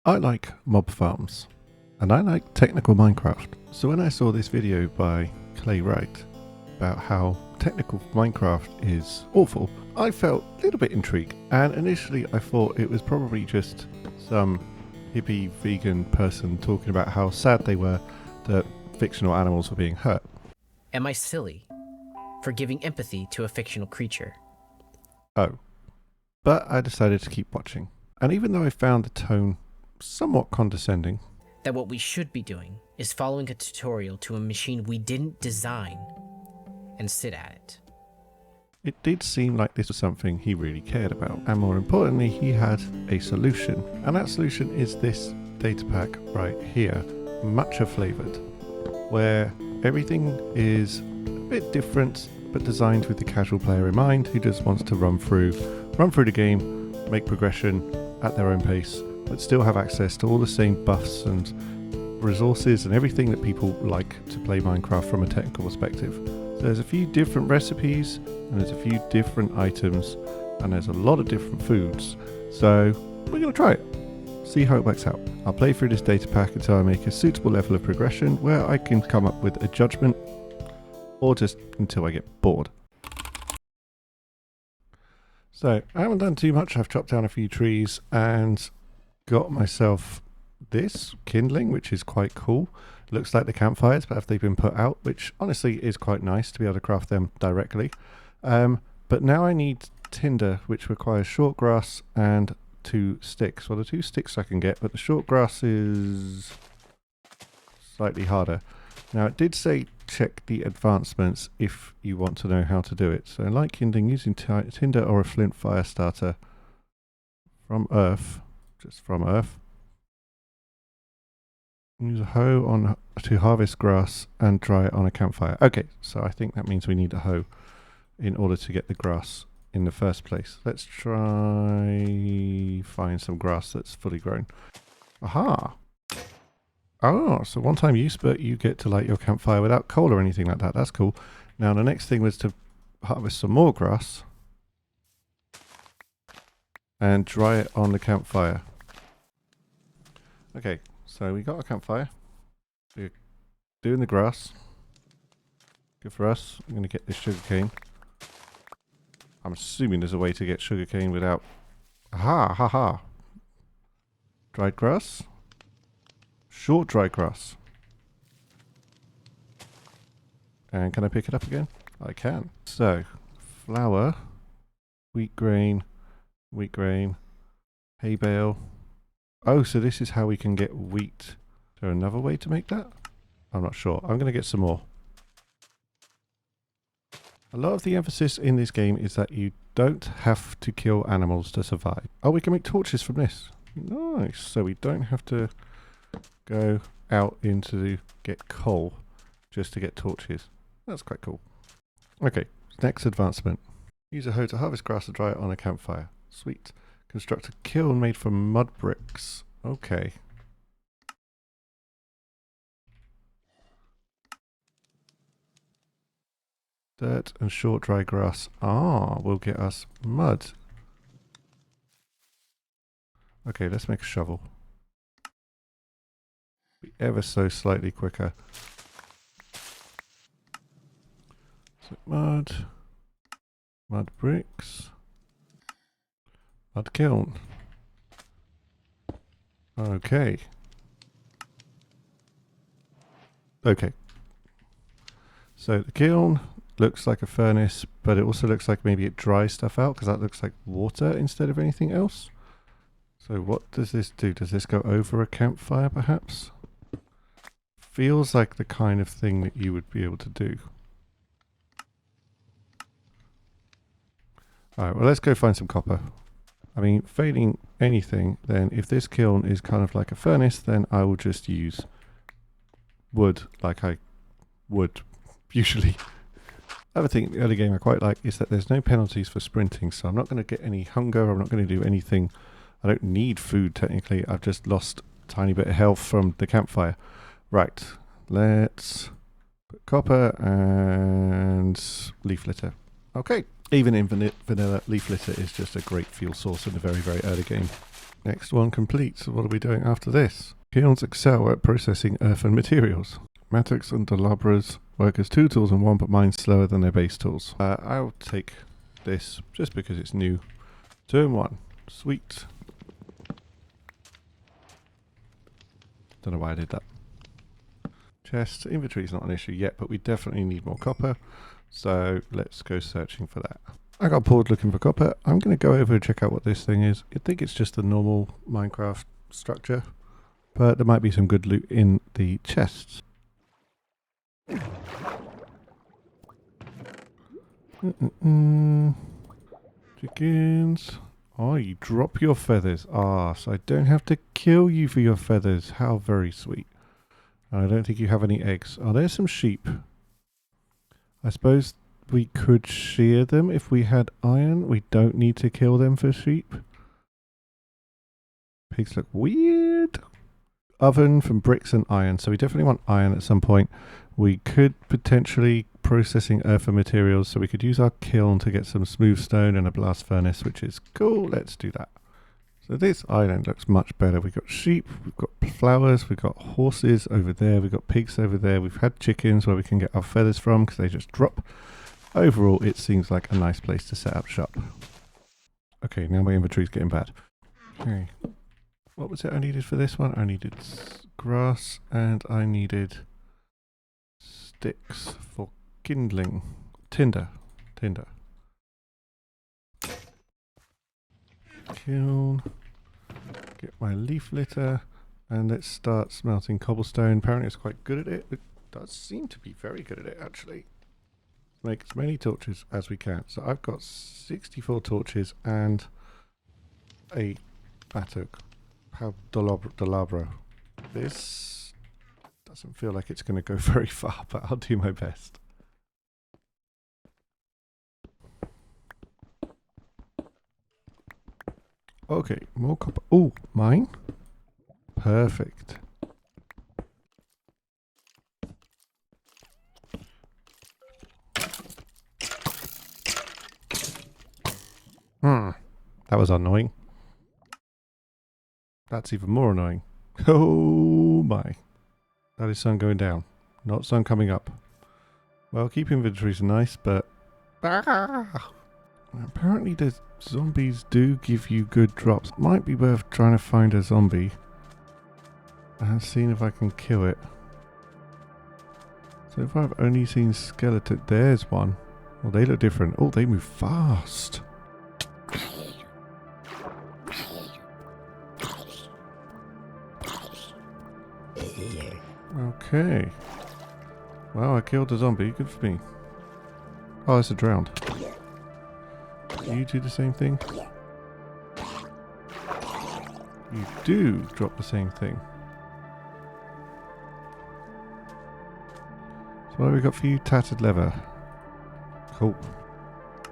I like mob farms, and I like technical Minecraft. So when I saw this video by Clay Wright about how technical Minecraft is awful, I felt a little bit intrigued. And initially I thought it was probably just some hippie vegan person talking about how sad they were that fictional animals were being hurt. Am I silly for giving empathy to a fictional creature? Oh. But I decided to keep watching. And even though I found the tone somewhat condescending, That what we should be doing is following a tutorial to a machine we didn't design and sit at it. it did seem like this was something he really cared about. And more importantly, he had a solution. And that solution is this data pack right here, Matcha Flavoured, where everything is a bit different, but designed with the casual player in mind who just wants to run through the game, make progression at their own pace, but still have access to all the same buffs and resources and everything that people like to play Minecraft from a technical perspective. So there's a few different recipes and there's a few different items and there's a lot of different foods. So we're going to try it, see how it works out. I'll play through this data pack until I make a suitable level of progression where I can come up with a judgment, or just until I get bored. So I haven't done too much. I've chopped down a few trees and got myself this kindling, which is quite cool. Looks like the campfires, but have they been put out, which honestly is quite nice to be able to craft them directly. But now I need tinder, which requires short grass and 2 sticks. Well, the 2 sticks I can get, but the short grass is slightly harder. Now it did say check the advancements if you want to know how to do it. So like kindling, using tinder or a flint fire starter from earth, just from earth. Use a hoe to harvest grass and dry it on a campfire. Okay, so I think that means we need a hoe in order to get the grass in the first place. Let's try find some grass that's fully grown. Aha! Oh, so one time use, but you get to light your campfire without coal or anything like that. That's cool. Now the next thing was to harvest some more grass and dry it on the campfire. Okay, so we got a campfire. We're doing the grass. Good for us. I'm going to get this sugarcane. I'm assuming there's a way to get sugarcane without... Aha! Ha ha! Dried grass? Short dry grass. And can I pick it up again? I can. So, flour, wheat grain, hay bale. Oh, so this is how we can get wheat. Is there another way to make that? I'm not sure. I'm going to get some more. A lot of the emphasis in this game is that you don't have to kill animals to survive. Oh, we can make torches from this. Nice. So we don't have to go out into get coal just to get torches. That's quite cool. Okay, next advancement. Use a hoe to harvest grass and dry it on a campfire. Sweet. Construct a kiln made from mud bricks. Okay. Dirt and short dry grass will get us mud. Okay, let's make a shovel. Be ever so slightly quicker. So mud bricks, mud kiln. Okay. So the kiln looks like a furnace, but it also looks like maybe it dries stuff out because that looks like water instead of anything else. So what does this do? Does this go over a campfire perhaps? Feels like the kind of thing that you would be able to do. Alright, well let's go find some copper. I mean, failing anything, then if this kiln is kind of like a furnace, then I will just use wood like I would usually. Other thing in the early game I quite like is that there's no penalties for sprinting, so I'm not going to get any hunger, I'm not going to do anything. I don't need food technically, I've just lost a tiny bit of health from the campfire. Right, let's put copper and leaf litter. Okay, even in vanilla, leaf litter is just a great fuel source in the very, very early game. Next one complete. So what are we doing after this? Kilns excel at processing earth and materials. Mattocks and Delabras work as two tools in one, but mine slower than their base tools. I'll take this just because it's new. Turn 1. Sweet. Don't know why I did that. Chest. Inventory is not an issue yet, but we definitely need more copper. So let's go searching for that. I got bored looking for copper. I'm going to go over and check out what this thing is. I think it's just a normal Minecraft structure, but there might be some good loot in the chests. Chickens. Oh, you drop your feathers. Ah, so I don't have to kill you for your feathers. How very sweet. I don't think you have any eggs. Oh, there's some sheep. I suppose we could shear them if we had iron. We don't need to kill them for sheep. Pigs look weird. Oven from bricks and iron. So we definitely want iron at some point. We could potentially processing earth and materials. So we could use our kiln to get some smooth stone and a blast furnace, which is cool. Let's do that. So this island looks much better. We've got sheep, we've got flowers, we've got horses over there, we've got pigs over there. We've had chickens where we can get our feathers from because they just drop. Overall, it seems like a nice place to set up shop. Okay, now my inventory's getting bad. Okay. What was it I needed for this one? I needed grass and I needed sticks for kindling. Tinder. Kiln. Get my leaf litter. And let's start smelting cobblestone. Apparently it's quite good at it. It does seem to be very good at it, actually. Make as many torches as we can. So I've got 64 torches and a mattock. Delabra. This doesn't feel like it's going to go very far, but I'll do my best. Okay, more copper. Oh, mine? Perfect. That was annoying. That's even more annoying. Oh my. That is sun going down, not sun coming up. Well, keep inventories nice, but... Apparently the zombies do give you good drops. Might be worth trying to find a zombie and seeing if I can kill it. So if I've only seen skeleton... There's one. Well, they look different. Oh, they move fast. Okay. Well, I killed a zombie. Good for me. Oh, it's a drowned. Do you do the same thing? You do drop the same thing. So what have we got for you? Tattered leather. Cool.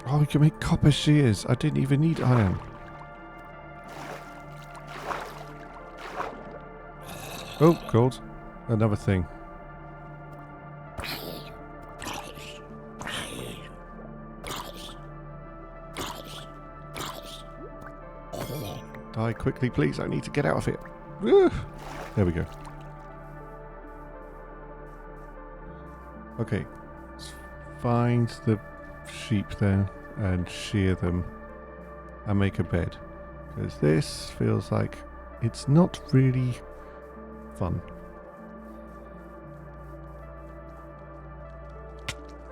Oh, we can make copper shears. I didn't even need iron. Oh, gold. Another thing. Die quickly, please. I need to get out of here. There we go. Okay. Let's find the sheep then and shear them and make a bed. Because this feels like it's not really fun.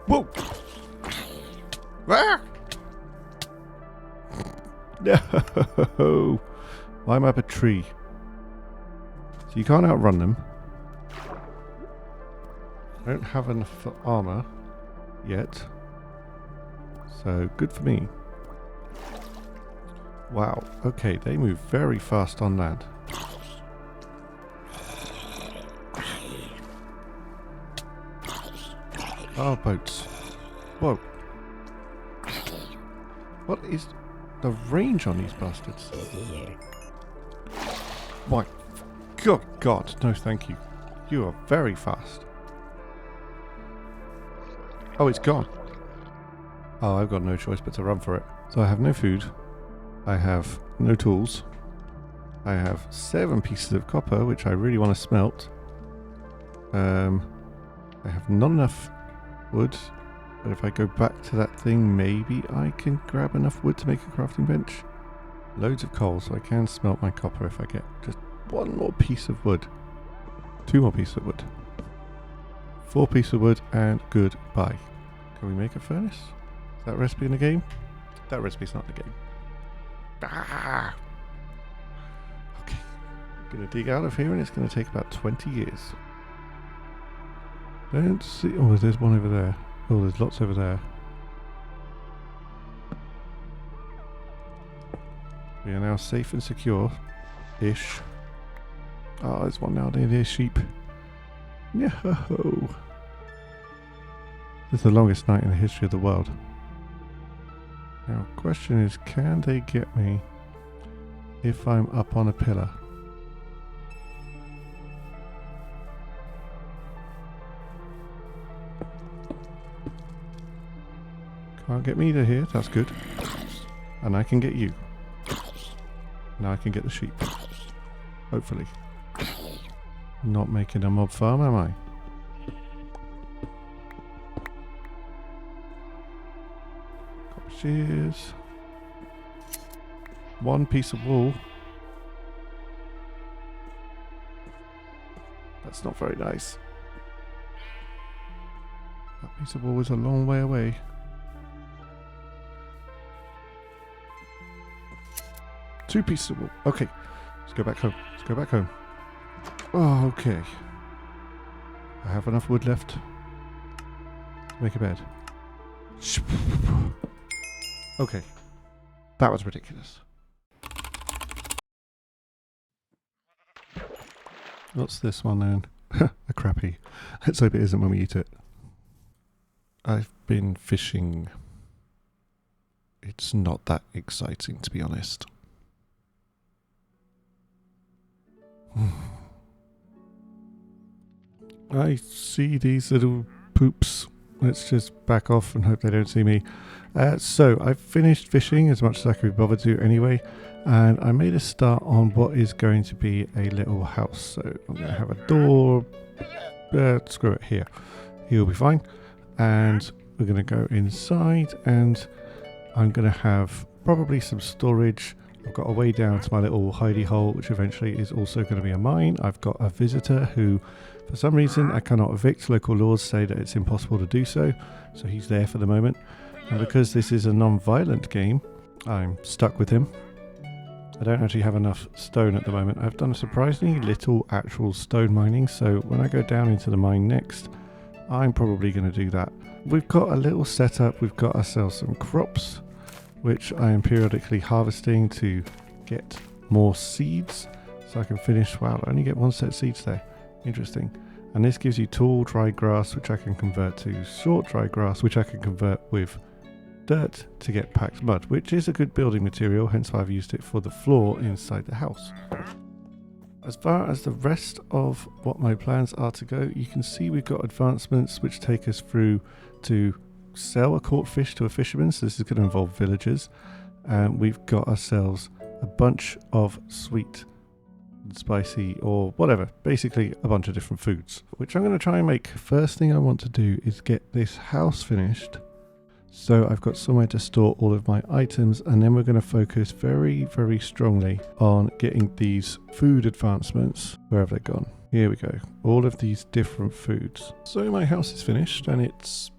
Whoa! Ah! No! Why am I up a tree? So you can't outrun them. I don't have enough for armor yet. So good for me. Wow. Okay, they move very fast on land. Oh, boats. Whoa. What is the range on these bastards? My good God. No, thank you. You are very fast. Oh, it's gone. Oh, I've got no choice but to run for it. So I have no food. I have no tools. I have 7 pieces of copper, which I really want to smelt. I have not enough wood, but if I go back to that thing, maybe I can grab enough wood to make a crafting bench. Loads of coal, so I can smelt my copper if I get just 1 more piece of wood. 2 more pieces of wood. 4 pieces of wood, and goodbye. Can we make a furnace? Is that recipe in the game? That recipe's not in the game. Ah! Okay. I'm going to dig out of here, and it's going to take about 20 years. Don't see... Oh, there's one over there. Oh, there's lots over there. We are now safe and secure-ish. Oh, there's one now near sheep. No. This is the longest night in the history of the world. Now, question is, can they get me if I'm up on a pillar? Can't get me to here, that's good. And I can get you. Now I can get the sheep. Hopefully. Not making a mob farm, am I? Copper shears. 1 piece of wool. That's not very nice. That piece of wool is a long way away. Two pieces of wool. Okay. Let's go back home. Let's go back home. Oh, okay. I have enough wood left to make a bed. Okay. That was ridiculous. What's this one then? A crappie. Let's hope it isn't when we eat it. I've been fishing. It's not that exciting, to be honest. I see these little poops. Let's just back off and hope they don't see me. So I've finished fishing as much as I could be bothered to anyway, and I made a start on what is going to be a little house. So I'm going to have a door. Screw it, here. He'll be fine. And we're going to go inside, and I'm going to have probably some storage. I've got a way down to my little hidey hole, which eventually is also going to be a mine. I've got a visitor who, for some reason, I cannot evict. Local laws say that it's impossible to do so, so he's there for the moment. And because this is a non-violent game, I'm stuck with him. I don't actually have enough stone at the moment. I've done surprisingly little actual stone mining, so when I go down into the mine next, I'm probably going to do that. We've got a little setup. We've got ourselves some crops, which I am periodically harvesting to get more seeds, so I can finish. Wow, I only get 1 set of seeds there. Interesting. And this gives you tall dry grass, which I can convert to short dry grass, which I can convert with dirt to get packed mud, which is a good building material, hence why I've used it for the floor inside the house. As far as the rest of what my plans are to go, you can see we've got advancements which take us through to sell a caught fish to a fisherman, so this is going to involve villagers, and we've got ourselves a bunch of sweet and spicy or whatever, basically a bunch of different foods, which I'm going to try and make. First thing I want to do is get this house finished, so I've got somewhere to store all of my items, and then we're going to focus very, very strongly on getting these food advancements. Where have they gone? Here we go. All of these different foods. So my house is finished, and it's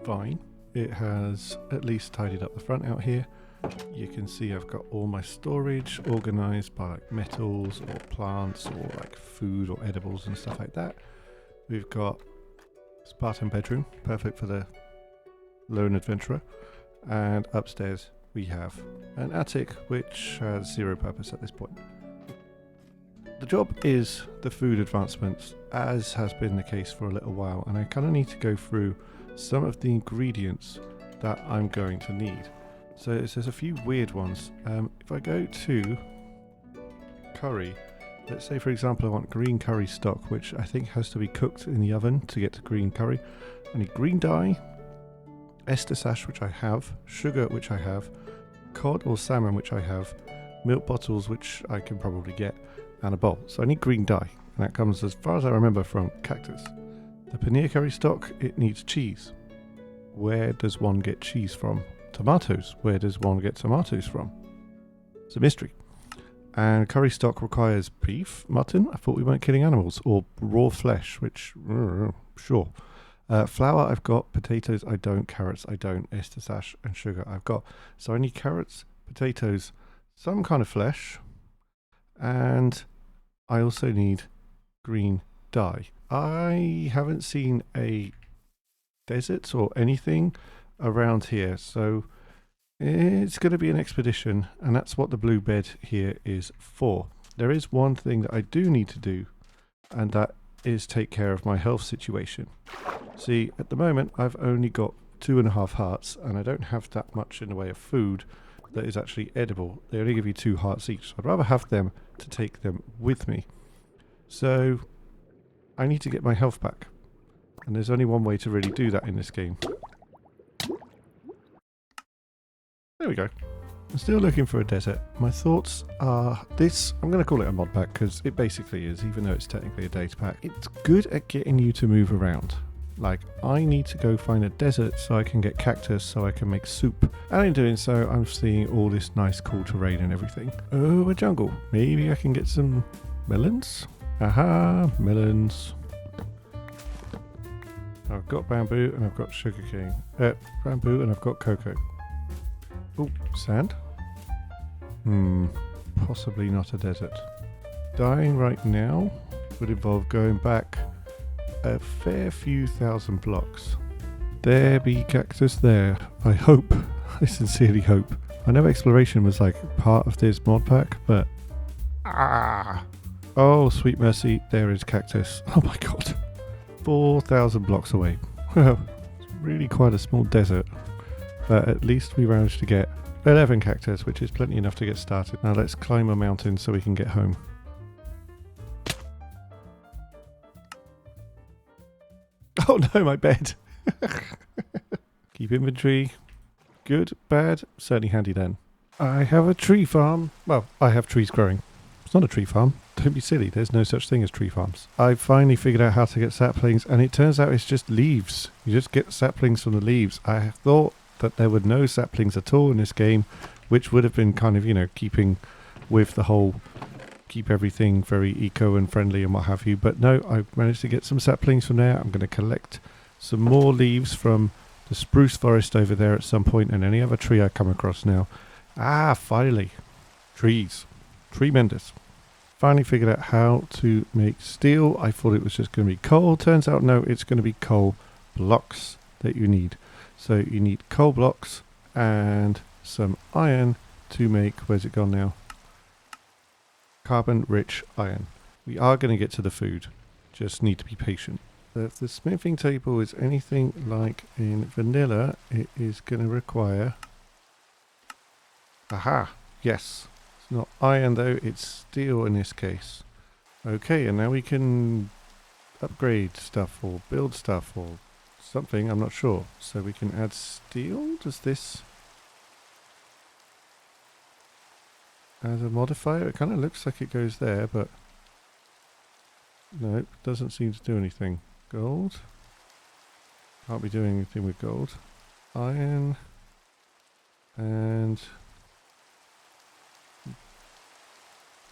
fine. It has at least tidied up the front out here. You can see I've got all my storage organized by like metals or plants or like food or edibles and stuff like that. We've got Spartan bedroom, perfect for the lone adventurer, and upstairs we have an attic which has zero purpose at this point. The job is the food advancements, as has been the case for a little while, and I kind of need to go through some of the ingredients that I'm going to need. So there's a few weird ones. If I go to curry, let's say for example I want green curry stock, which I think has to be cooked in the oven to get to green curry. I need green dye, ester sash, which I have, sugar, which I have, cod or salmon, which I have, milk bottles, which I can probably get, and a bowl. So I need green dye, and that comes, as far as I remember, from cactus. The paneer curry stock, it needs cheese. Where does one get cheese from? Tomatoes. Where does one get tomatoes from? It's a mystery. And curry stock requires beef, mutton. I thought we weren't killing animals. Or raw flesh, which, sure. Flour, I've got. Potatoes, I don't. Carrots, I don't. Ester sash and sugar, I've got. So I need carrots, potatoes, some kind of flesh. And I also need green dye. I haven't seen a desert or anything around here, so it's going to be an expedition, and that's what the blue bed here is for. There is one thing that I do need to do, and that is take care of my health situation. See, at the moment I've only got 2.5 hearts, and I don't have that much in the way of food that is actually edible. They only give you 2 hearts each, so I'd rather have them to take them with me. So I need to get my health back, and there's only one way to really do that in this game. There we go. I'm still looking for a desert. My thoughts are this. I'm going to call it a mod pack because it basically is, even though it's technically a data pack. It's good at getting you to move around. Like, I need to go find a desert so I can get cactus so I can make soup. And in doing so, I'm seeing all this nice cool terrain and everything. Oh, a jungle. Maybe I can get some melons? Aha, melons. I've got bamboo and I've got sugarcane. Bamboo and I've got cocoa. Oh, sand? Possibly not a desert. Dying right now would involve going back a fair few thousand blocks. There be cactus there. I hope. I sincerely hope. I know exploration was like part of this mod pack, but... Oh, sweet mercy, there is cactus. Oh my god. 4,000 blocks away. Well, it's really quite a small desert. But at least we managed to get 11 cactus, which is plenty enough to get started. Now let's climb a mountain so we can get home. Oh no, my bed! Keep inventory. Good, bad, certainly handy then. I have a tree farm. Well, I have trees growing. It's not a tree farm. Don't be silly, there's no such thing as tree farms. I finally figured out how to get saplings, and it turns out it's just leaves. You just get saplings from the leaves. I thought that there were no saplings at all in this game, which would have been kind of, you know, keeping with the whole keep everything very eco and friendly and what have you. But no, I've managed to get some saplings from there. I'm going to collect some more leaves from the spruce forest over there at some point, and any other tree I come across now. Ah, finally. Trees. Tremendous. Finally figured out how to make steel. I thought it was just going to be coal. Turns out no, it's going to be coal blocks that you need. So you need coal blocks and some iron to make, where's it gone now? Carbon rich iron. We are going to get to the food. Just need to be patient. If the smithing table is anything like in vanilla, it is going to require... Aha! Yes. It's not iron though, it's steel in this case. Okay, and now we can upgrade stuff or build stuff or something, I'm not sure. So we can add steel. Does this as a modifier? It kind of looks like it goes there, but no, it doesn't seem to do anything. Gold. Can't be doing anything with gold. Iron. And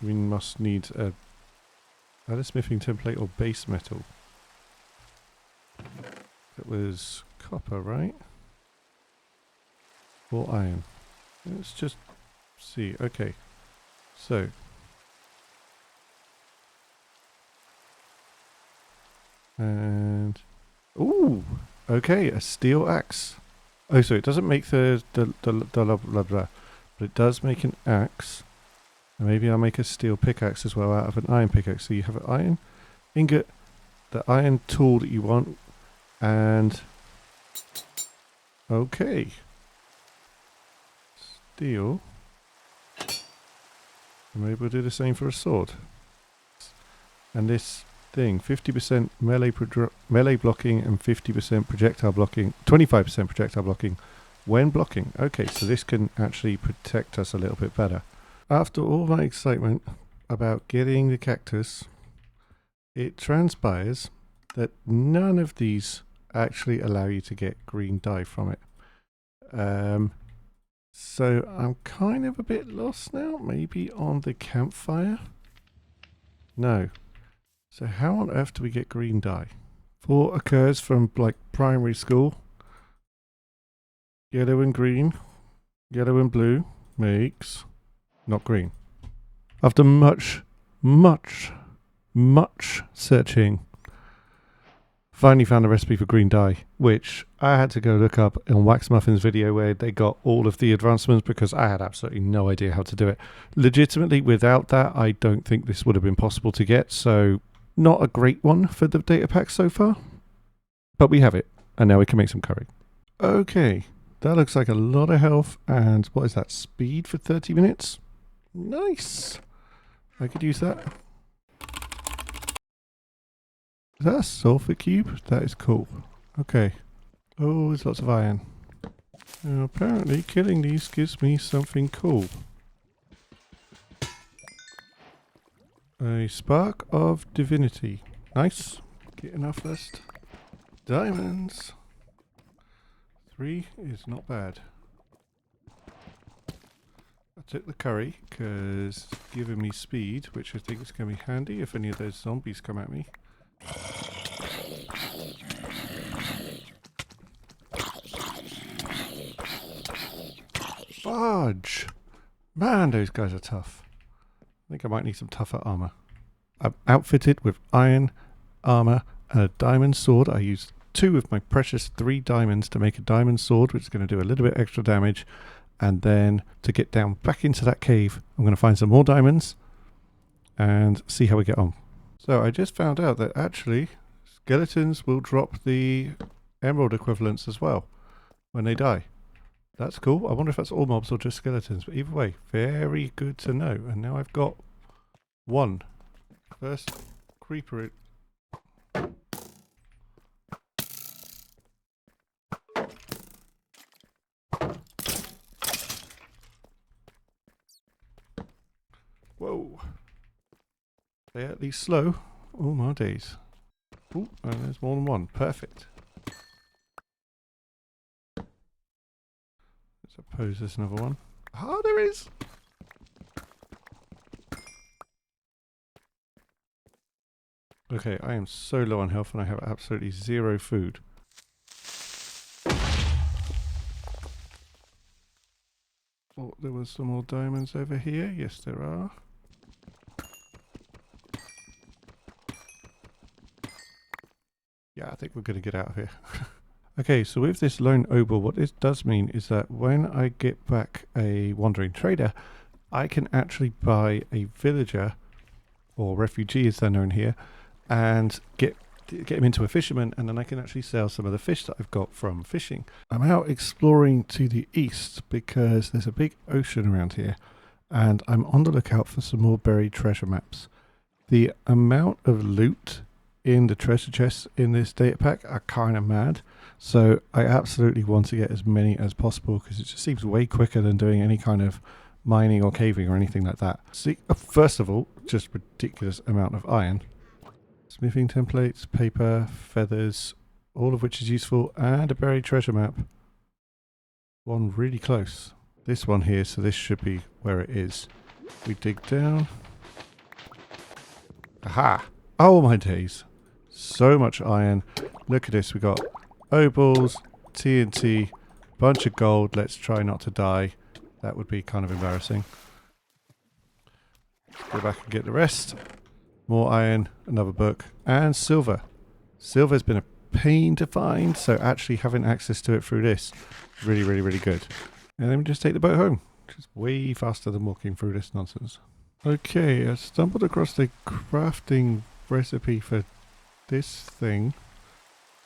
we must need a smithing template or base metal. It was copper, right? Or iron. Let's just see. Okay. So. And. Ooh! Okay, a steel axe. Oh, so it doesn't make the blah, blah, blah, but it does make an axe. And maybe I'll make a steel pickaxe as well out of an iron pickaxe. So you have an iron ingot, the iron tool that you want, and okay, steel. And maybe we'll do the same for a sword. And this thing, 50% melee blocking and 50% projectile blocking, 25% projectile blocking when blocking. Okay, so this can actually protect us a little bit better. after all my excitement about getting the cactus, it transpires that none of these actually allow you to get green dye from it. So I'm kind of a bit lost now. Maybe on the campfire? No. So how on earth do we get green dye? 4 occurs from like primary school. Yellow and green. Yellow and blue makes not green. After much searching, finally found a recipe for green dye, which I had to go look up in Waxmuffin's video where they got all of the advancements because I had absolutely no idea how to do it. Legitimately, without that, I don't think this would have been possible to get, so not a great one for the data pack so far. But we have it, and now we can make some curry. Okay, that looks like a lot of health, and what is that, speed for 30 minutes? Nice! I could use that. Is that a sulfur cube? That is cool. Okay. Oh, there's lots of iron. Now, apparently killing these gives me something cool. A spark of divinity. Nice. Getting our first diamonds. 3 is not bad. I took the curry because it's giving me speed, which I think is going to be handy if any of those zombies come at me. Fudge! Man, those guys are tough. I think I might need some tougher armor. I'm outfitted with iron, armor, and a diamond sword. I used 2 of my precious 3 diamonds to make a diamond sword, which is going to do a little bit extra damage. And then to get down back into that cave, I'm going to find some more diamonds and see how we get on. So I just found out that actually skeletons will drop the emerald equivalents as well when they die. That's cool. I wonder if that's all mobs or just skeletons. But either way, very good to know. And now I've got 1. First creeper. Whoa. They at least slow. Oh my days. Oh, and there's more than 1. Perfect. Suppose there's another one. Ah, there is! Okay, I am so low on health and I have absolutely 0 food. Oh, there was some more diamonds over here. Yes, there are. Yeah, I think we're going to get out of here. Okay, so with this lone obel, what this does mean is that when I get back a wandering trader, I can actually buy a villager, or refugee as they're known here, and get him into a fisherman, and then I can actually sell some of the fish that I've got from fishing. I'm out exploring to the east because there's a big ocean around here, and I'm on the lookout for some more buried treasure maps. The amount of loot in the treasure chests in this data pack are kind of mad. So I absolutely want to get as many as possible because it just seems way quicker than doing any kind of mining or caving or anything like that. See, first of all, just ridiculous amount of iron. Smithing templates, paper, feathers, all of which is useful, and a buried treasure map. One really close. This one here, so this should be where it is. We dig down. Aha! Oh my days. So much iron. Look at this, we got obels, TNT, bunch of gold. Let's try not to die. That would be kind of embarrassing. Go back and get the rest. More iron, another book, and silver. Silver's been a pain to find, so actually having access to it through this is really, really, really good. And then we just take the boat home, which is way faster than walking through this nonsense. Okay, I stumbled across the crafting recipe for this thing.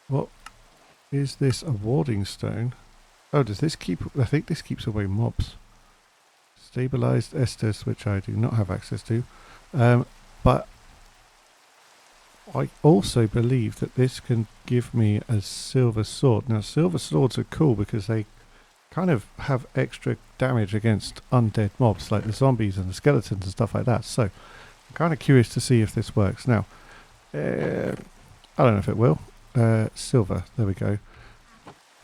What is this? A warding stone? Oh, does this keep... I think this keeps away mobs. Stabilized esters, which I do not have access to. But I also believe that this can give me a silver sword. Now, silver swords are cool because they kind of have extra damage against undead mobs like the zombies and the skeletons and stuff like that. So I'm kind of curious to see if this works. Now, I don't know if it will. Silver, there we go.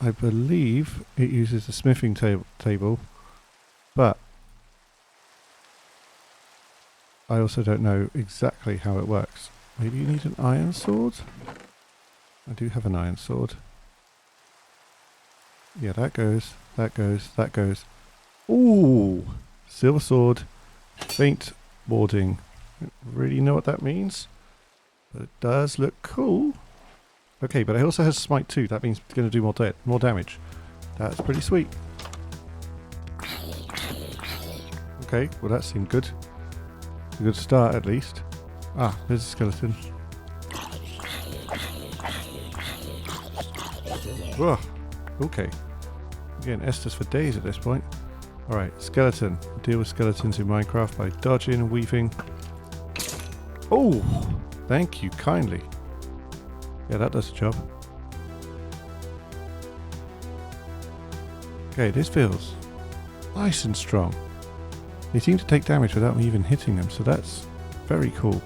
I believe it uses the smithing table, but I also don't know exactly how it works. Maybe you need an iron sword? I do have an iron sword. Yeah, that goes, that goes, that goes. Ooh! Silver sword, faint warding. Don't really know what that means, but it does look cool. Okay, but it also has smite too. That means it's going to do more damage. That's pretty sweet. Okay, well that seemed good. A good start at least. Ah, there's a skeleton. Whoa. Okay. Again, Estus for days at this point. Alright, skeleton. Deal with skeletons in Minecraft by dodging and weaving. Oh! Thank you kindly. Yeah, that does the job. Okay, this feels nice and strong. They seem to take damage without me even hitting them, so that's very cool.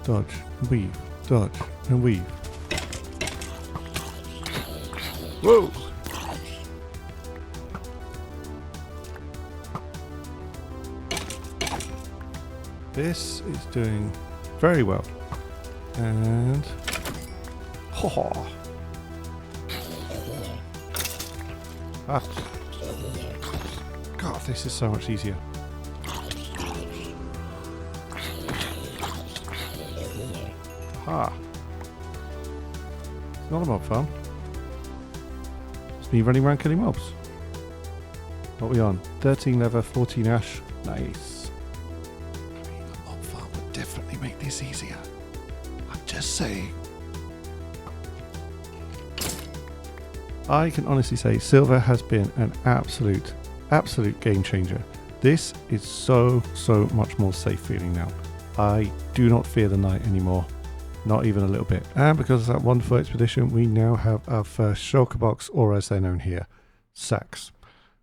Dodge, weave, dodge, and weave. Whoa! This is doing very well. And... Oh. Ah. God, this is so much easier. Ah. It's not a mob farm. It's me running around killing mobs. What are we on? 13 leather, 14 ash. Nice. I mean, a mob farm would definitely make this easier. I'm just saying. I can honestly say silver has been an absolute game changer. This is so much more safe feeling now. I do not fear the night anymore. Not even a little bit. And because of that wonderful expedition, we now have our first shulker box, or as they're known here, sacks.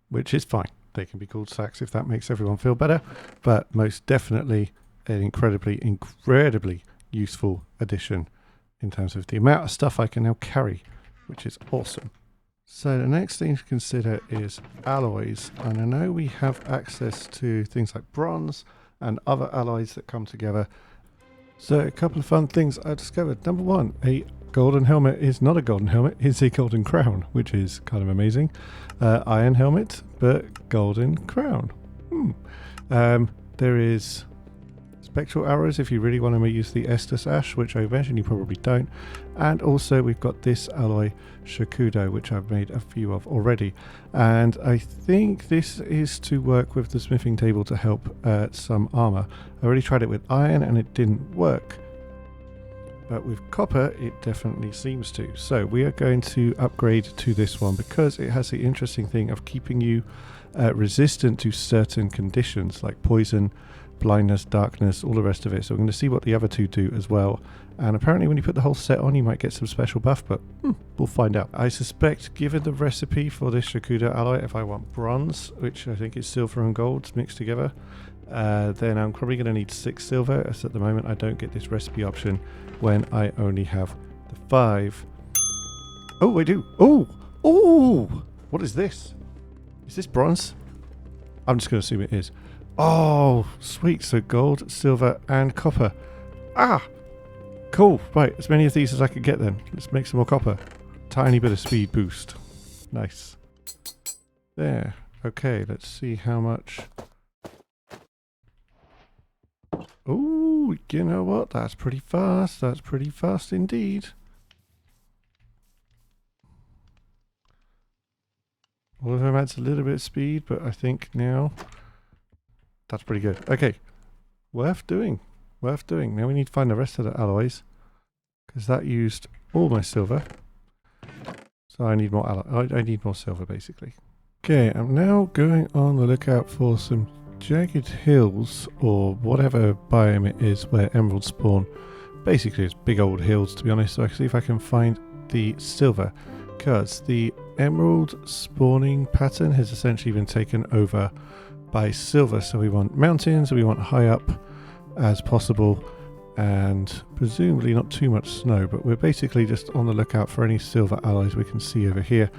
Which is fine. They can be called sacks if that makes everyone feel better. But most definitely an incredibly useful addition in terms of the amount of stuff I can now carry, which is awesome. So the next thing to consider is alloys, and I know we have access to things like bronze and other alloys that come together. So a couple of fun things I discovered. Number one, a golden helmet is not a golden helmet, it's a golden crown, which is kind of amazing. Iron helmet, but golden crown. There is spectral arrows if you really want to use the Estus ash, which I imagine you probably don't. And also we've got this alloy Shakudo, which I've made a few of already. And I think this is to work with the smithing table to help some armor. I already tried it with iron and it didn't work. But with copper, it definitely seems to. So we are going to upgrade to this one because it has the interesting thing of keeping you resistant to certain conditions like poison, blindness, darkness, all the rest of it. So we're going to see what the other two do as well. And apparently when you put the whole set on, you might get some special buff, but we'll find out. I suspect, given the recipe for this Shakudo alloy, if I want bronze, which I think is silver and gold mixed together, then I'm probably going to need 6 silver, as at the moment I don't get this recipe option when I only have the 5. Oh, I do. Oh! What is this? Is this bronze? I'm just going to assume it is. Oh, sweet. So gold, silver, and copper. Ah! Cool. Right, as many of these as I could get then. Let's make some more copper. Tiny bit of speed boost. Nice. There. Okay, let's see how much. Oh, you know what? That's pretty fast. That's pretty fast indeed. All of them adds a little bit of speed, but I think now that's pretty good. Okay. Worth doing. Worth doing. Now we need to find the rest of the alloys, because that used all my silver. So I need more I need more silver, basically. Okay, I'm now going on the lookout for some jagged hills, or whatever biome it is where emeralds spawn. Basically it's big old hills, to be honest, so I can see if I can find the silver, because the emerald spawning pattern has essentially been taken over by silver. So we want mountains, we want high up as possible, and presumably not too much snow, but we're basically just on the lookout for any silver alloys we can see over here.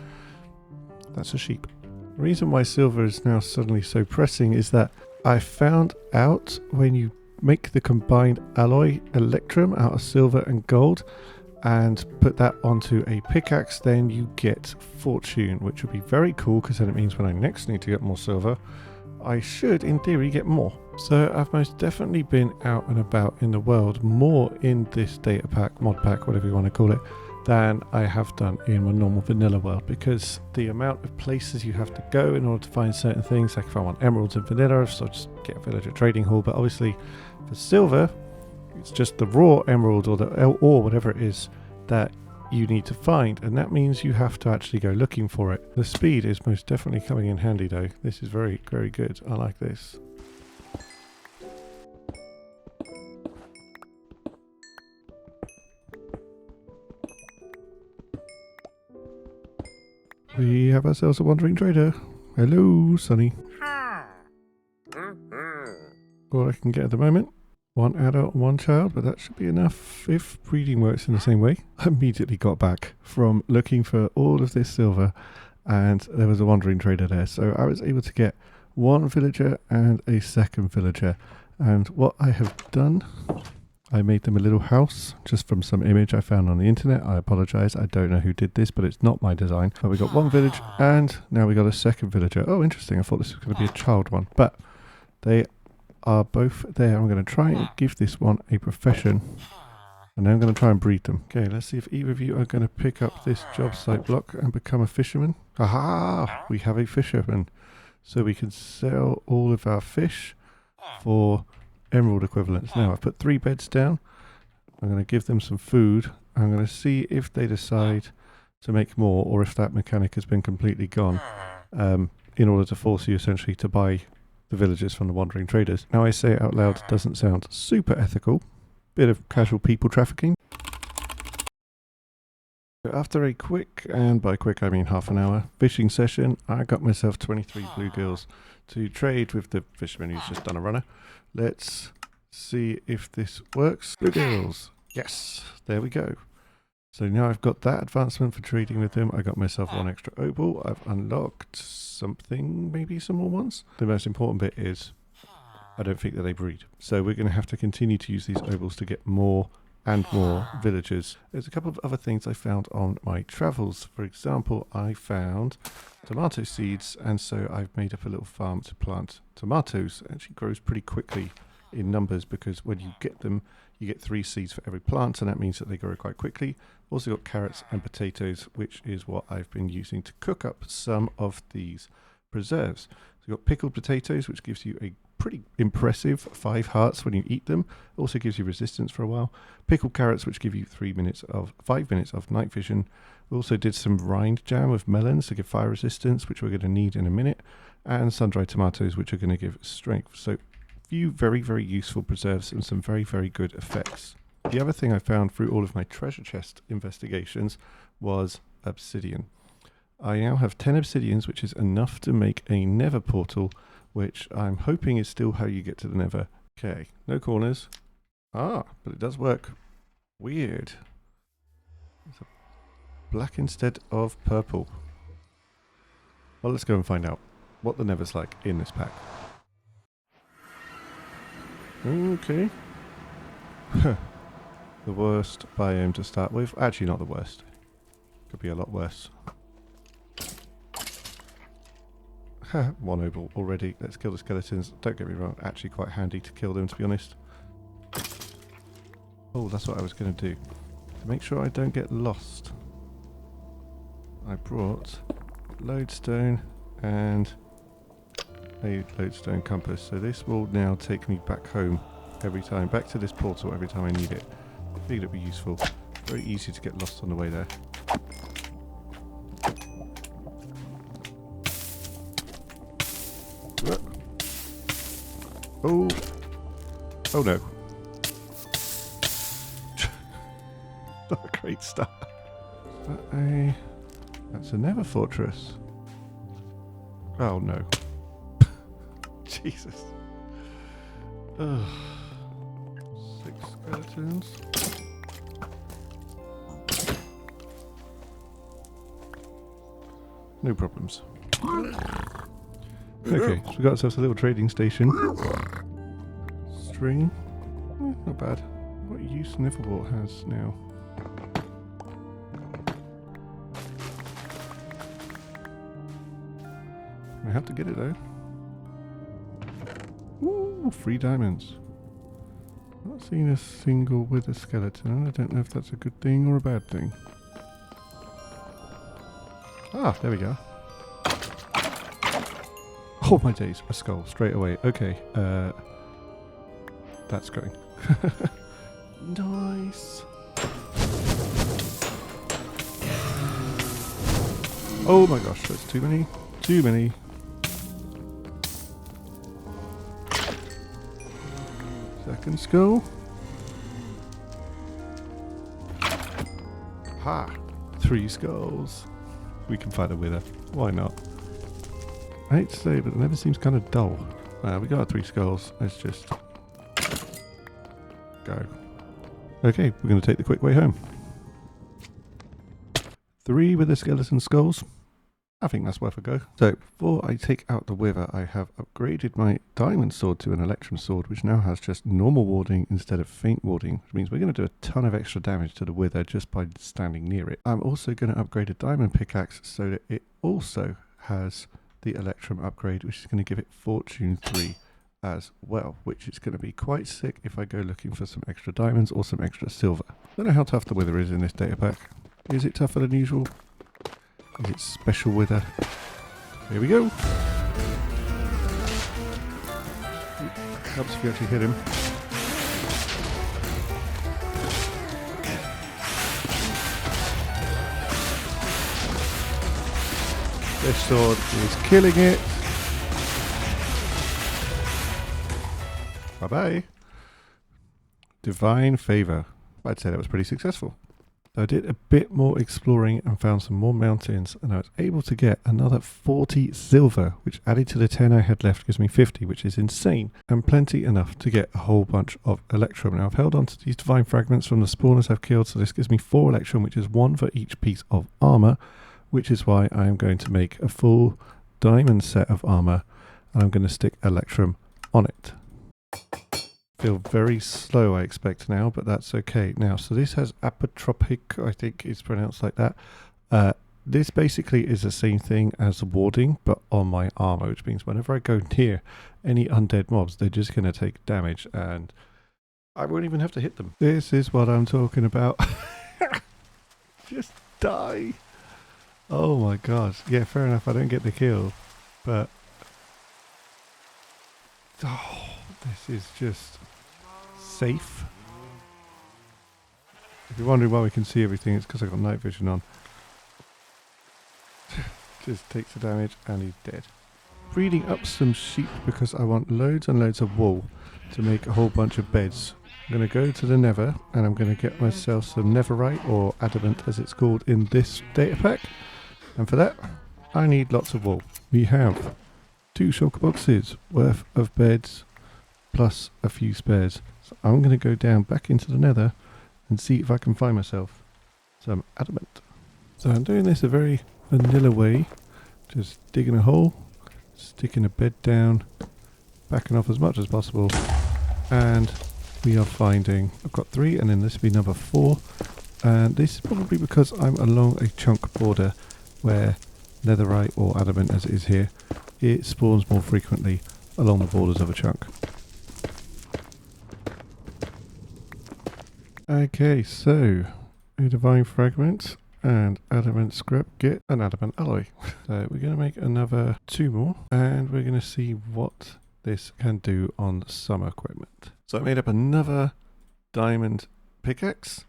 That's a sheep. The reason why silver is now suddenly so pressing is that I found out when you make the combined alloy electrum out of silver and gold and put that onto a pickaxe, then you get fortune, which would be very cool because then it means when I next need to get more silver, I should in theory get more. So I've most definitely been out and about in the world more in this data pack, mod pack, whatever you want to call it, than I have done in my normal vanilla world, because the amount of places you have to go in order to find certain things, like if I want emeralds in vanilla, so I just get a villager trading hall, but obviously for silver, it's just the raw emerald or the ore, whatever it is, that you need to find, and that means you have to actually go looking for it. The speed is most definitely coming in handy though. This is very, very good. I like this. We have ourselves a wandering trader. Hello, Sonny. All I can get at the moment. One adult and one child, but that should be enough if breeding works in the same way. I immediately got back from looking for all of this silver, and there was a wandering trader there. So I was able to get one villager and a second villager. And what I have done, I made them a little house just from some image I found on the internet. I apologize, I don't know who did this, but it's not my design. But we got one village and now we got a second villager. Oh, interesting. I thought this was going to be a child one, but they are both there. I'm going to try and give this one a profession, and then I'm going to try and breed them. Okay, let's see if either of you are going to pick up this job site block and become a fisherman. Aha! We have a fisherman. So we can sell all of our fish for emerald equivalents. Now I've put 3 beds down. I'm going to give them some food. I'm going to see if they decide to make more, or if that mechanic has been completely gone, in order to force you essentially to buy the villagers from the wandering traders. Now I say it out loud, doesn't sound super ethical. Bit of casual people trafficking. After a quick, and by quick I mean half an hour, fishing session, I got myself 23 bluegills to trade with the fisherman who's just done a runner. Let's see if this works. Bluegills! Yes! There we go. So now I've got that advancement for trading with him. I got myself 1 extra opal. I've unlocked something, maybe some more ones. The most important bit is I don't think that they breed. So we're going to have to continue to use these opals to get more and more villagers. There's a couple of other things I found on my travels. For example, I found tomato seeds, and so I've made up a little farm to plant tomatoes. It actually grows pretty quickly in numbers, because when you get them, you get 3 seeds for every plant, and that means that they grow quite quickly. Also got carrots and potatoes, which is what I've been using to cook up some of these preserves. So you've got pickled potatoes, which gives you a pretty impressive 5 hearts when you eat them. Also gives you resistance for a while. Pickled carrots, which give you 5 minutes of night vision. We also did some rind jam with melons to give fire resistance, which we're going to need in a minute. And sun-dried tomatoes, which are going to give strength. So few very, very useful preserves and some very, very good effects. The other thing I found through all of my treasure chest investigations was obsidian. I now have 10 obsidians, which is enough to make a nether portal, which I'm hoping is still how you get to the nether. Okay, no corners. Ah, but it does work. Weird. It's a black instead of purple. Well, let's go and find out what the nether's like in this pack. Okay. The worst biome to start with. Actually, not the worst. Could be a lot worse. 1 opal already. Let's kill the skeletons. Don't get me wrong, actually quite handy to kill them, to be honest. Oh, that's what I was going to do. To make sure I don't get lost, I brought lodestone and a lodestone compass. So this will now take me back home every time, back to this portal every time I need it. I think it'll be useful. Very easy to get lost on the way there. Oh! Oh no. Not a great start. Is that a That's a Nether fortress. Oh no. Jesus. Ugh. 6 skeletons. No problems. Okay, so we got ourselves a little trading station. String. Not bad. What use Nifflebort has now? I have to get it though. Ooh, 3 diamonds. Not seen a single wither skeleton. I don't know if that's a good thing or a bad thing. Ah, there we go. Oh my days, a skull straight away. Okay, that's going. Nice. Oh my gosh, that's too many. Too many. Second skull. Ha! 3 skulls. We can fight a wither. Why not? I hate to say, but it never seems kind of dull. We got our 3 skulls. Let's just go. Okay, we're going to take the quick way home. 3 with the skeleton skulls. I think that's worth a go. So, before I take out the wither, I have upgraded my diamond sword to an electrum sword, which now has just normal warding instead of faint warding, which means we're going to do a ton of extra damage to the wither just by standing near it. I'm also going to upgrade a diamond pickaxe so that it also has the electrum upgrade, which is going to give it fortune 3 as well, which is going to be quite sick if I go looking for some extra diamonds or some extra silver. I don't know how tough the wither is in this data pack. Is it tougher than usual? Is it special wither? Here we go. Helps if you actually hit him. This sword is killing it. Bye bye. Divine Favor. I'd say that was pretty successful. I did a bit more exploring and found some more mountains, and I was able to get another 40 silver, which added to the 10 I had left gives me 50, which is insane, and plenty enough to get a whole bunch of electrum. Now I've held on to these divine fragments from the spawners I've killed, so this gives me 4 electrum, which is 1 for each piece of armor, which is why I am going to make a full diamond set of armor, and I'm going to stick electrum on it. Feel very slow, I expect now, but that's okay. Now, so this has apotropic, I think it's pronounced like that. This basically is the same thing as warding, but on my armor, which means whenever I go near any undead mobs, they're just going to take damage, and I won't even have to hit them. This is what I'm talking about. Just die. Oh my god. Yeah, fair enough, I don't get the kill, but oh, this is just safe. If you're wondering why we can see everything, it's because I've got night vision on. Just takes the damage and he's dead. Breeding up some sheep because I want loads and loads of wool to make a whole bunch of beds. I'm going to go to the Nether and I'm going to get myself some netherite, or adamant as it's called in this data pack. And for that, I need lots of wool. We have 2 shulker boxes worth of beds plus a few spares. So I'm going to go down back into the Nether and see if I can find myself some adamant. So I'm doing this a very vanilla way, just digging a hole, sticking a bed down, backing off as much as possible, and we are finding, I've got 3 and then this will be number 4, and this is probably because I'm along a chunk border where netherite, or adamant as it is here, it spawns more frequently along the borders of a chunk. Okay, so a divine fragment and adamant scrap, get an adamant alloy. So we're going to make another 2 more, and we're going to see what this can do on some equipment. So I made up another diamond pickaxe,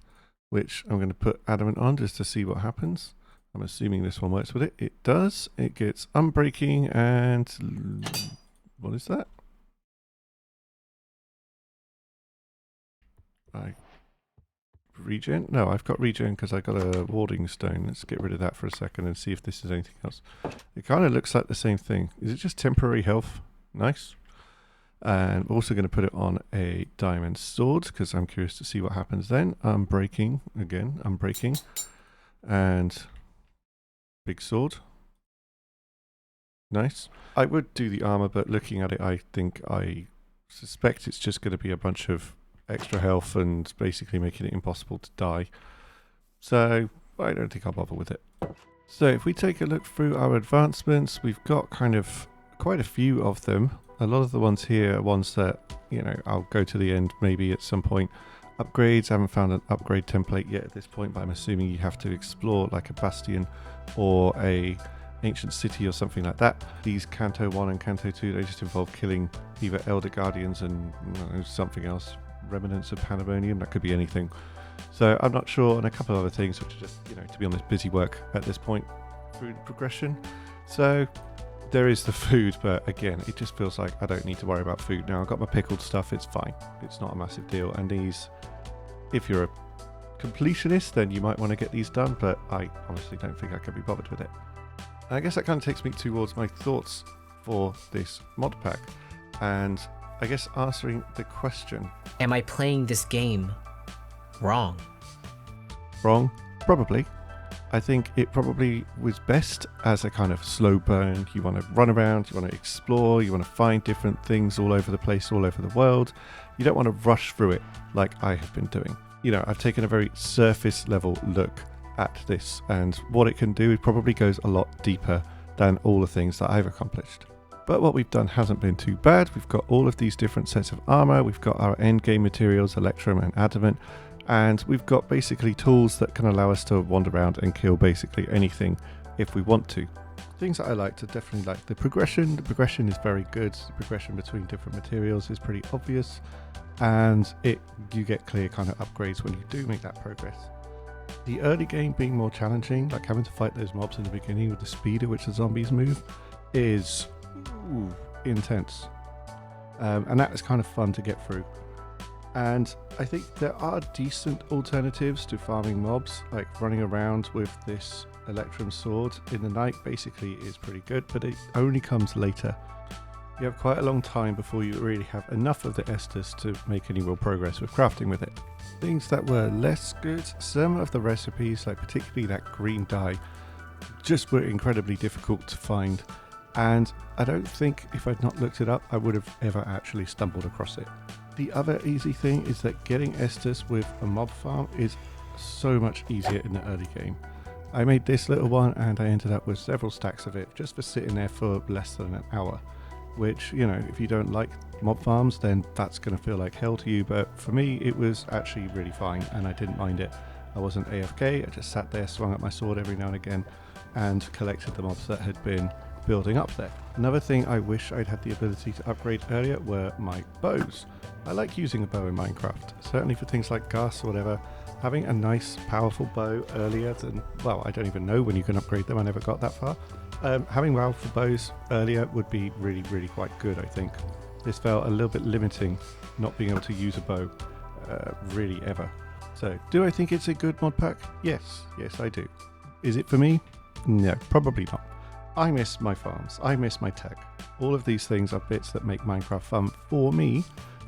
which I'm going to put adamant on just to see what happens. I'm assuming this one works with it. It does. It gets unbreaking and what is that? regen? No, I've got regen because I got a warding stone. Let's get rid of that for a second and see if this is anything else. It kind of looks like the same thing. Is it just temporary health? Nice. And we're also going to put it on a diamond sword because I'm curious to see what happens then. I'm breaking again. I'm breaking. And big sword. Nice. I would do the armor, but looking at it, I suspect it's just going to be a bunch of extra health and basically making it impossible to die. So I don't think I'll bother with it. So if we take a look through our advancements, we've got kind of quite a few of them. A lot of the ones here are ones that, you know, I'll go to the end maybe at some point. Upgrades, I haven't found an upgrade template yet at this point, but I'm assuming you have to explore like a bastion or a ancient city or something like that. These Canto 1 and Canto 2, they just involve killing either Elder Guardians and something else, remnants of Pandemonium, that could be anything. So I'm not sure, and a couple of other things which are just, you know, to be honest, busy work at this point through the progression. So there is the food, but again, it just feels like I don't need to worry about food now. I've got my pickled stuff, it's fine. It's not a massive deal. And these, if you're a completionist, then you might want to get these done, but I honestly don't think I can be bothered with it. And I guess that kind of takes me towards my thoughts for this mod pack. And I guess answering the question. Am I playing this game wrong? Wrong? Probably. I think it probably was best as a kind of slow burn. You want to run around, you want to explore, you want to find different things all over the place, all over the world. You don't want to rush through it like I have been doing. You know, I've taken a very surface level look at this, and what it can do, it probably goes a lot deeper than all the things that I've accomplished. But what we've done hasn't been too bad. We've got all of these different sets of armor, we've got our endgame materials, electrum and adamant, and we've got basically tools that can allow us to wander around and kill basically anything if we want to. Things that I liked are definitely like the progression. The progression is very good. The progression between different materials is pretty obvious, and you get clear kind of upgrades when you do make that progress. The early game being more challenging, like having to fight those mobs in the beginning with the speed at which the zombies move, is intense. And that is kind of fun to get through. And I think there are decent alternatives to farming mobs, like running around with this electrum sword in the night basically is pretty good, but it only comes later. You have quite a long time before you really have enough of the Estus to make any real progress with crafting with it. Things that were less good, some of the recipes, like particularly that green dye, just were incredibly difficult to find, and I don't think if I'd not looked it up I would have ever actually stumbled across it. The other easy thing is that getting Estus with a mob farm is so much easier in the early game. I made this little one and I ended up with several stacks of it just for sitting there for less than an hour. Which, you know, if you don't like mob farms, then that's going to feel like hell to you. But for me, it was actually really fine and I didn't mind it. I wasn't AFK, I just sat there, swung up my sword every now and again and collected the mobs that had been building up there. Another thing I wish I'd had the ability to upgrade earlier were my bows. I like using a bow in Minecraft, certainly for things like ghasts or whatever. Having a nice, powerful bow earlier than, well, I don't even know when you can upgrade them, I never got that far. Having powerful bows earlier would be really, really quite good, I think. This felt a little bit limiting, not being able to use a bow, really ever. So, do I think it's a good mod pack? Yes, I do. Is it for me? No, probably not. I miss my farms, I miss my tech. All of these things are bits that make Minecraft fun for me,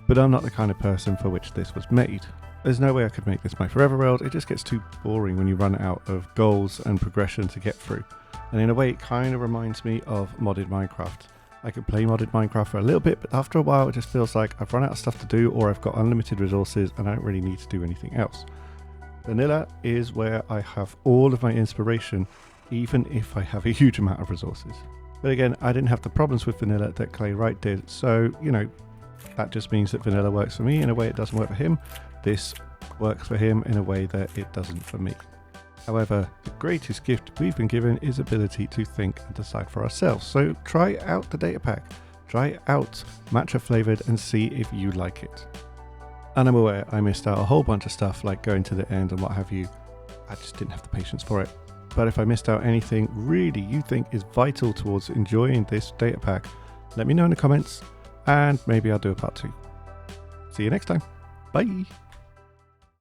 but I'm not the kind of person for which this was made. There's no way I could make this my forever world, it just gets too boring when you run out of goals and progression to get through. And in a way it kind of reminds me of modded Minecraft. I could play modded Minecraft for a little bit, but after a while it just feels like I've run out of stuff to do or I've got unlimited resources and I don't really need to do anything else. Vanilla is where I have all of my inspiration, even if I have a huge amount of resources. But again, I didn't have the problems with vanilla that Clay Wright did, so, you know, that just means that vanilla works for me in a way it doesn't work for him. This works for him in a way that it doesn't for me. However, the greatest gift we've been given is ability to think and decide for ourselves. So try out the Datapack, try out Matcha Flavoured and see if you like it. And I'm aware I missed out a whole bunch of stuff like going to the end and what have you. I just didn't have the patience for it. But if I missed out anything really you think is vital towards enjoying this Datapack, let me know in the comments and maybe I'll do a part 2. See you next time. Bye!